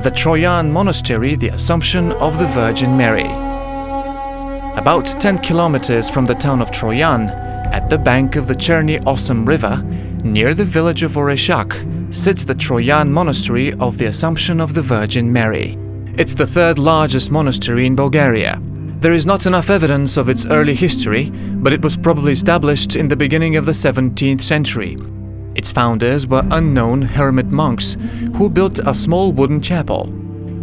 the Troyan Monastery, the Assumption of the Virgin Mary. About 10 kilometers from the town of Troyan, at the bank of the Cherny-Osem River, near the village of Oreshak, sits the Troyan Monastery of the Assumption of the Virgin Mary. It's the third largest monastery in Bulgaria. There is not enough evidence of its early history, but it was probably established in the beginning of the 17th century. Its founders were unknown hermit monks who built a small wooden chapel.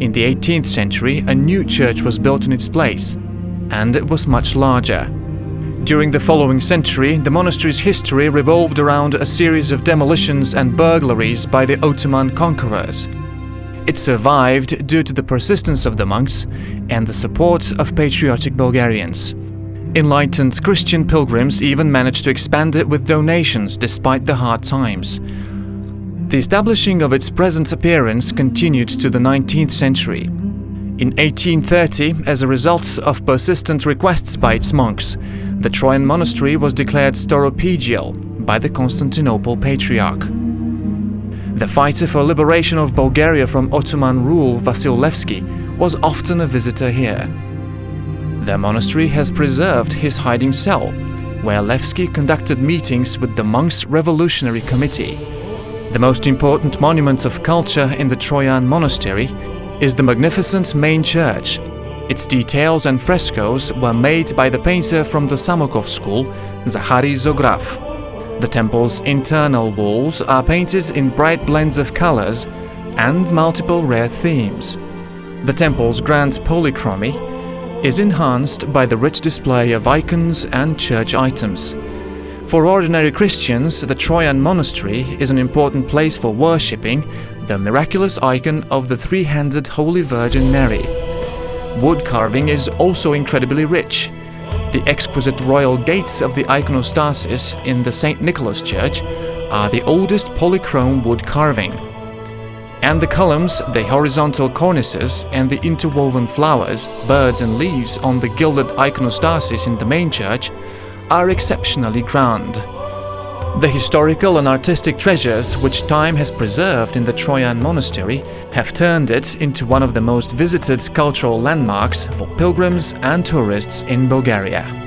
In the 18th century, a new church was built in its place, and it was much larger. During the following century, the monastery's history revolved around a series of demolitions and burglaries by the Ottoman conquerors. It survived due to the persistence of the monks and the support of patriotic Bulgarians. Enlightened Christian pilgrims even managed to expand it with donations despite the hard times. The establishing of its present appearance continued to the 19th century. In 1830, as a result of persistent requests by its monks, the Troyan Monastery was declared storopegial by the Constantinople Patriarch. The fighter for liberation of Bulgaria from Ottoman rule, Vasil Levski, was often a visitor here. The monastery has preserved his hiding cell, where Levski conducted meetings with the monks' revolutionary committee. The most important monument of culture in the Troyan Monastery is the magnificent main church. Its details and frescoes were made by the painter from the Samokov school, Zachary Zograf. The temple's internal walls are painted in bright blends of colors and multiple rare themes. The temple's grand polychromy is enhanced by the rich display of icons and church items. For ordinary Christians, the Troyan Monastery is an important place for worshipping the miraculous icon of the three-handed Holy Virgin Mary. Wood carving is also incredibly rich. The exquisite royal gates of the iconostasis in the St. Nicholas Church are the oldest polychrome wood carving. And the columns, the horizontal cornices, and the interwoven flowers, birds and leaves on the gilded iconostasis in the main church are exceptionally grand. The historical and artistic treasures which time has preserved in the Troyan Monastery have turned it into one of the most visited cultural landmarks for pilgrims and tourists in Bulgaria.